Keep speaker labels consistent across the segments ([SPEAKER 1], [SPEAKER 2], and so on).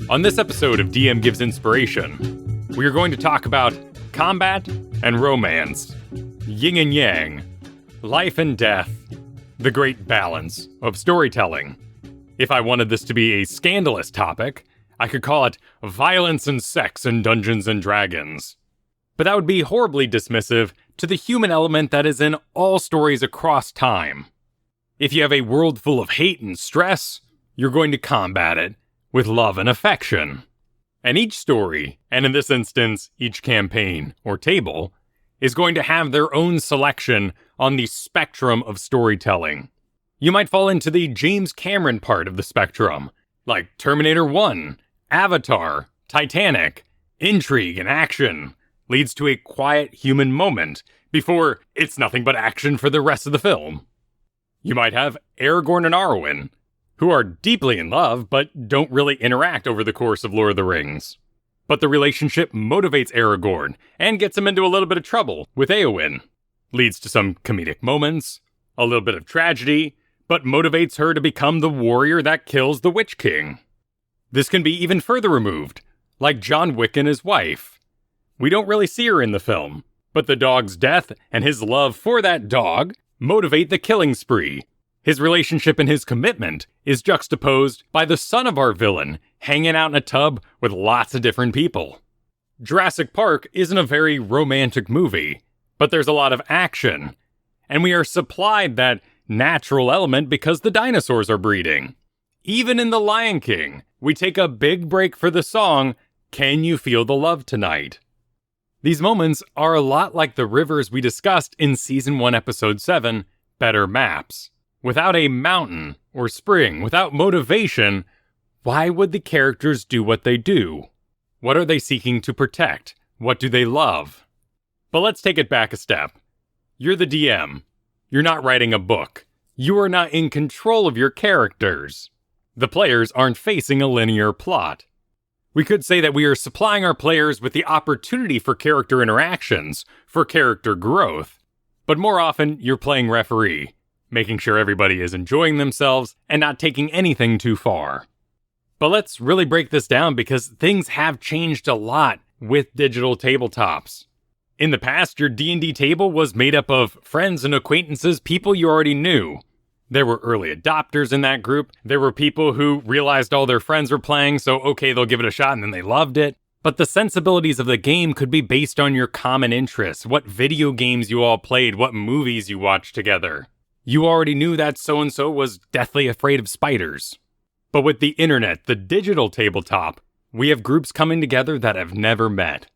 [SPEAKER 1] On this episode of DM Gives Inspiration, we are going to talk about combat and romance, yin and yang, life and death, the great balance of storytelling. If I wanted this to be a scandalous topic, I could call it violence and sex in Dungeons and Dragons. But that would be horribly dismissive to the human element that is in all stories across time. If you have a world full of hate and stress, you're going to combat it with love and affection. And each story, and in this instance, each campaign or table, is going to have their own selection on the spectrum of storytelling. You might fall into the James Cameron part of the spectrum, like Terminator 1, Avatar, Titanic. Intrigue and action leads to a quiet human moment before it's nothing but action for the rest of the film. You might have Aragorn and Arwen, who are deeply in love but don't really interact over the course of Lord of the Rings. But the relationship motivates Aragorn and gets him into a little bit of trouble with Éowyn. Leads to some comedic moments, a little bit of tragedy, but motivates her to become the warrior that kills the Witch King. This can be even further removed, like John Wick and his wife. We don't really see her in the film, but the dog's death and his love for that dog motivate the killing spree. His relationship and his commitment is juxtaposed by the son of our villain hanging out in a tub with lots of different people. Jurassic Park isn't a very romantic movie, but there's a lot of action, and we are supplied that natural element because the dinosaurs are breeding. Even in The Lion King, we take a big break for the song, "Can You Feel the Love Tonight?" These moments are a lot like the rivers we discussed in Season 1, Episode 7, Better Maps. Without a mountain or spring, without motivation, why would the characters do what they do? What are they seeking to protect? What do they love? But let's take it back a step. You're the DM. You're not writing a book. You are not in control of your characters. The players aren't facing a linear plot. We could say that we are supplying our players with the opportunity for character interactions, for character growth. But more often, you're playing referee, making sure everybody is enjoying themselves and not taking anything too far. But let's really break this down because things have changed a lot with digital tabletops. In the past, your D&D table was made up of friends and acquaintances, people you already knew. There were early adopters in that group. There were people who realized all their friends were playing, so okay, they'll give it a shot, and then they loved it. But the sensibilities of the game could be based on your common interests, what video games you all played, what movies you watched together. You already knew that so-and-so was deathly afraid of spiders. But with the internet, the digital tabletop, we have groups coming together that have never met.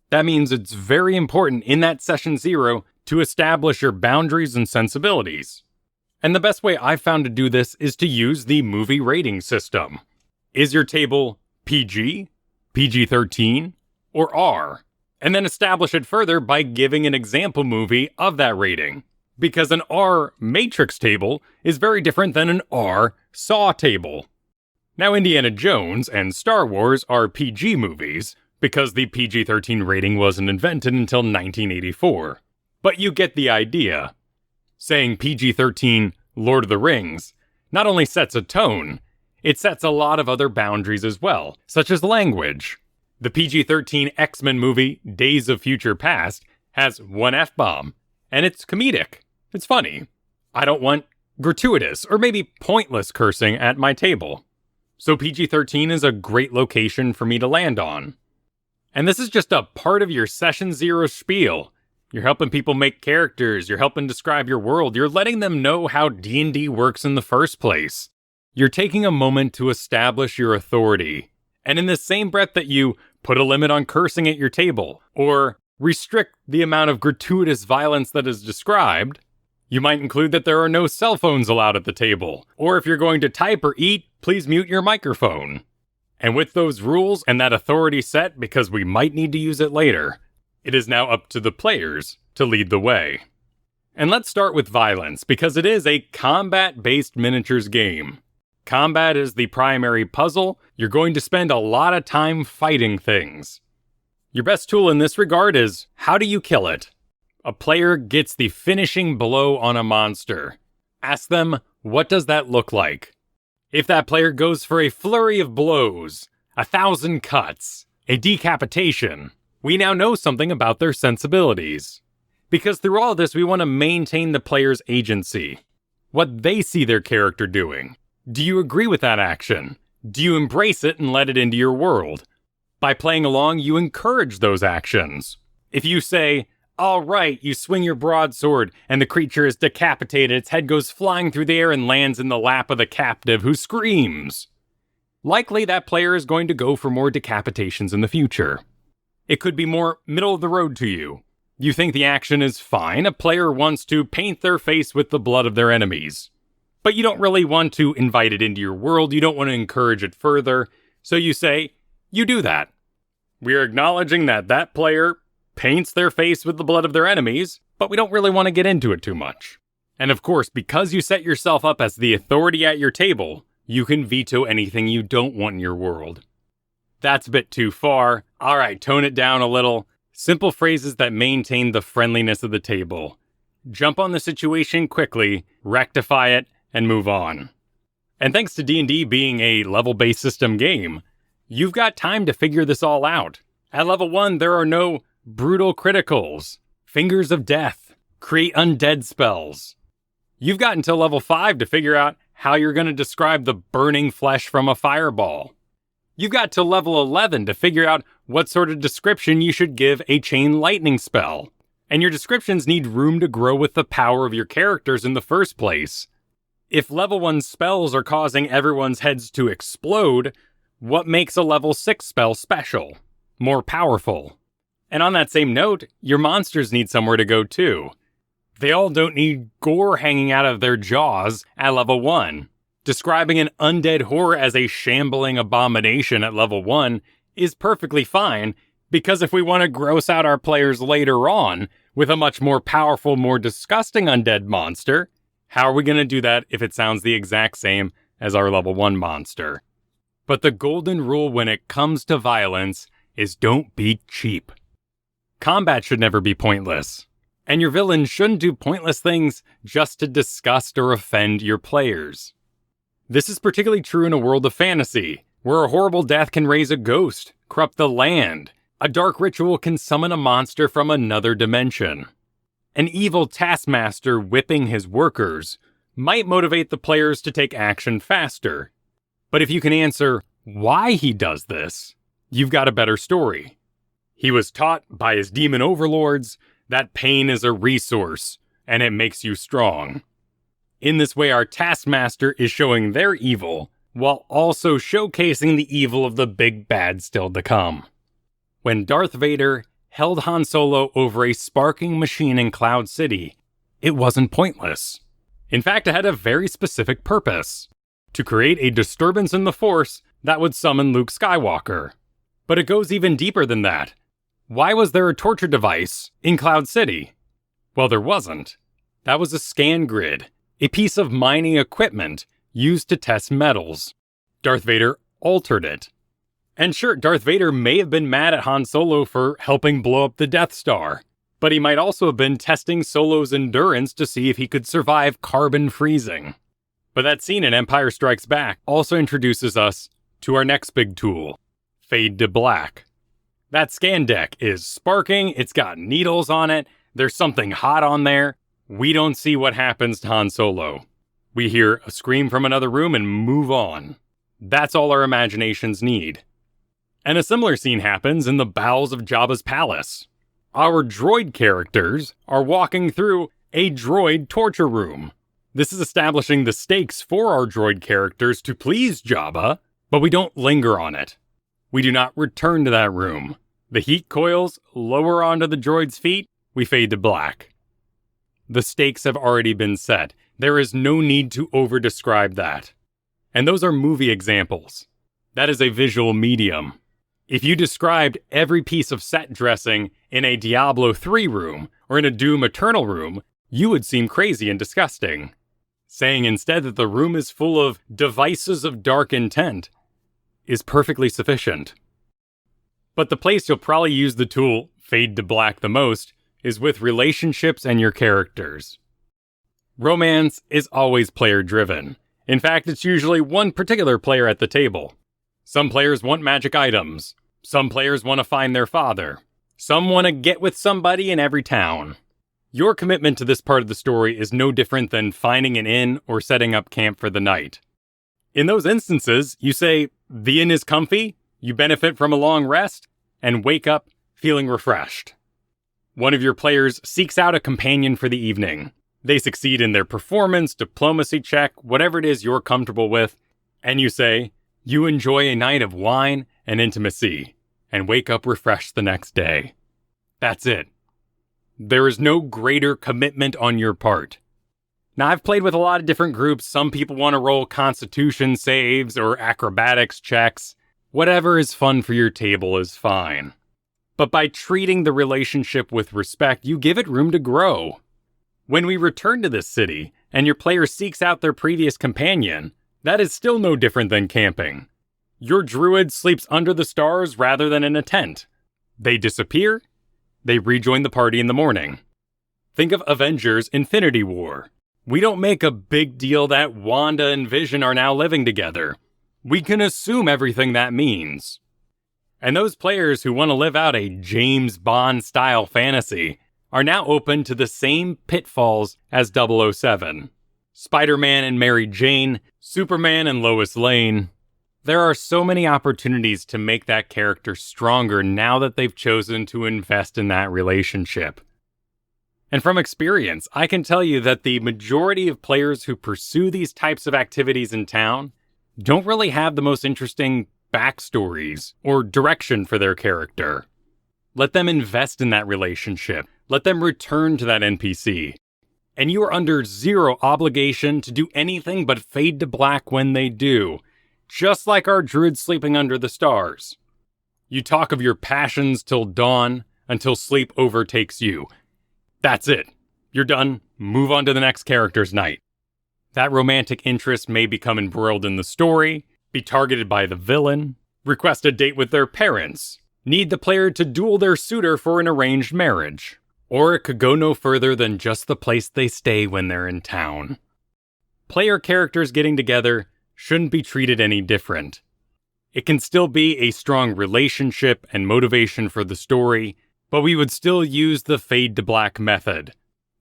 [SPEAKER 1] That means it's very important in that session 0 to establish your boundaries and sensibilities. And the best way I've found to do this is to use the movie rating system. Is your table PG, PG-13, or R? And then establish it further by giving an example movie of that rating. Because an R Matrix table is very different than an R Saw table. Now, Indiana Jones and Star Wars are PG movies, because the PG-13 rating wasn't invented until 1984. But you get the idea. Saying PG-13 Lord of the Rings not only sets a tone, it sets a lot of other boundaries as well, such as language. The PG-13 X-Men movie Days of Future Past has one F-bomb, and it's comedic. It's funny. I don't want gratuitous or maybe pointless cursing at my table. So PG-13 is a great location for me to land on. And this is just a part of your Session 0 spiel. You're helping people make characters, you're helping describe your world, you're letting them know how D&D works in the first place. You're taking a moment to establish your authority. And in the same breath that you put a limit on cursing at your table, or restrict the amount of gratuitous violence that is described, you might include that there are no cell phones allowed at the table, or if you're going to type or eat, please mute your microphone. And with those rules and that authority set, because we might need to use it later, it is now up to the players to lead the way. And let's start with violence, because it is a combat-based miniatures game. Combat is the primary puzzle. You're going to spend a lot of time fighting things. Your best tool in this regard is, how do you kill it? A player gets the finishing blow on a monster. Ask them, what does that look like? If that player goes for a flurry of blows, 1,000 cuts, a decapitation. We now know something about their sensibilities. Because through all this, we want to maintain the player's agency. What they see their character doing. Do you agree with that action? Do you embrace it and let it into your world? By playing along, you encourage those actions. If you say, all right, you swing your broadsword, and the creature is decapitated, its head goes flying through the air and lands in the lap of the captive who screams. Likely that player is going to go for more decapitations in the future. It could be more middle of the road to you. You think the action is fine, a player wants to paint their face with the blood of their enemies. But you don't really want to invite it into your world, you don't want to encourage it further, so you say, you do that. We are acknowledging that that player paints their face with the blood of their enemies, but we don't really want to get into it too much. And of course, because you set yourself up as the authority at your table, you can veto anything you don't want in your world. That's a bit too far. Alright, tone it down a little. Simple phrases that maintain the friendliness of the table. Jump on the situation quickly, rectify it, and move on. And thanks to D&D being a level-based system game, you've got time to figure this all out. At level 1, there are no brutal criticals, fingers of death, create undead spells. You've got until level 5 to figure out how you're going to describe the burning flesh from a fireball. You've got till level 11 to figure out what sort of description you should give a chain lightning spell. And your descriptions need room to grow with the power of your characters in the first place. If level 1 spells are causing everyone's heads to explode, what makes a level 6 spell special? More powerful? And on that same note, your monsters need somewhere to go too. They all don't need gore hanging out of their jaws at level 1. Describing an undead horror as a shambling abomination at level 1 is perfectly fine, because if we want to gross out our players later on with a much more powerful, more disgusting undead monster, how are we going to do that if it sounds the exact same as our level 1 monster? But the golden rule when it comes to violence is don't be cheap. Combat should never be pointless, and your villains shouldn't do pointless things just to disgust or offend your players. This is particularly true in a world of fantasy, where a horrible death can raise a ghost, corrupt the land, a dark ritual can summon a monster from another dimension. An evil taskmaster whipping his workers might motivate the players to take action faster. But if you can answer why he does this, you've got a better story. He was taught by his demon overlords that pain is a resource, and it makes you strong. In this way, our taskmaster is showing their evil, while also showcasing the evil of the big bad still to come. When Darth Vader held Han Solo over a sparking machine in Cloud City, it wasn't pointless. In fact, it had a very specific purpose: to create a disturbance in the Force that would summon Luke Skywalker. But it goes even deeper than that. Why was there a torture device in Cloud City? Well, there wasn't. That was a scan grid, a piece of mining equipment used to test metals. Darth Vader altered it. And sure, Darth Vader may have been mad at Han Solo for helping blow up the Death Star, but he might also have been testing Solo's endurance to see if he could survive carbon freezing. But that scene in Empire Strikes Back also introduces us to our next big tool, Fade to Black. That scan deck is sparking, it's got needles on it, there's something hot on there. We don't see what happens to Han Solo. We hear a scream from another room and move on. That's all our imaginations need. And a similar scene happens in the bowels of Jabba's palace. Our droid characters are walking through a droid torture room. This is establishing the stakes for our droid characters to please Jabba, but we don't linger on it. We do not return to that room. The heat coils lower onto the droid's feet, we fade to black. The stakes have already been set. There is no need to over-describe that. And those are movie examples. That is a visual medium. If you described every piece of set dressing in a Diablo 3 room or in a Doom Eternal room, you would seem crazy and disgusting. Saying instead that the room is full of devices of dark intent is perfectly sufficient. But the place you'll probably use the tool Fade to Black the most is with relationships and your characters. Romance is always player-driven. In fact, it's usually one particular player at the table. Some players want magic items. Some players want to find their father. Some want to get with somebody in every town. Your commitment to this part of the story is no different than finding an inn or setting up camp for the night. In those instances, you say, the inn is comfy, you benefit from a long rest, and wake up feeling refreshed. One of your players seeks out a companion for the evening. They succeed in their performance, diplomacy check, whatever it is you're comfortable with, and you say, you enjoy a night of wine and intimacy, and wake up refreshed the next day. That's it. There is no greater commitment on your part. Now, I've played with a lot of different groups. Some people want to roll constitution saves or acrobatics checks. Whatever is fun for your table is fine. But by treating the relationship with respect, you give it room to grow. When we return to this city, and your player seeks out their previous companion, that is still no different than camping. Your druid sleeps under the stars rather than in a tent. They disappear. They rejoin the party in the morning. Think of Avengers Infinity War. We don't make a big deal that Wanda and Vision are now living together. We can assume everything that means. And those players who want to live out a James Bond-style fantasy are now open to the same pitfalls as 007. Spider-Man and Mary Jane, Superman and Lois Lane. There are so many opportunities to make that character stronger now that they've chosen to invest in that relationship. And from experience, I can tell you that the majority of players who pursue these types of activities in town don't really have the most interesting backstories or direction for their character. Let them invest in that relationship. Let them return to that NPC. And you are under zero obligation to do anything but fade to black when they do. Just like our druid sleeping under the stars. You talk of your passions till dawn, until sleep overtakes you. That's it. You're done. Move on to the next character's night. That romantic interest may become embroiled in the story, be targeted by the villain, request a date with their parents, need the player to duel their suitor for an arranged marriage. Or it could go no further than just the place they stay when they're in town. Player characters getting together shouldn't be treated any different. It can still be a strong relationship and motivation for the story, but we would still use the fade to black method.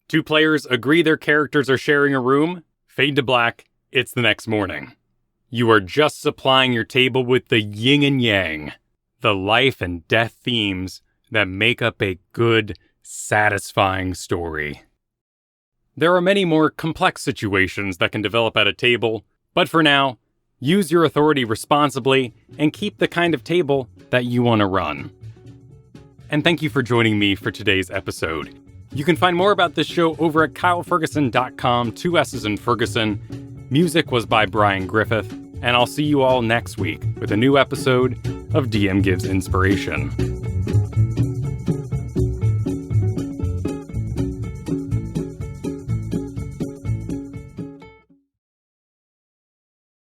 [SPEAKER 1] Two players agree their characters are sharing a room, fade to black, it's the next morning. You are just supplying your table with the yin and yang, the life and death themes that make up a good, satisfying story. There are many more complex situations that can develop at a table, but for now, use your authority responsibly and keep the kind of table that you want to run. And thank you for joining me for today's episode. You can find more about this show over at kylefergusson.com, 2 S's in Fergusson. Music was by Brian Griffith, and I'll see you all next week with a new episode of DM Gives Inspiration.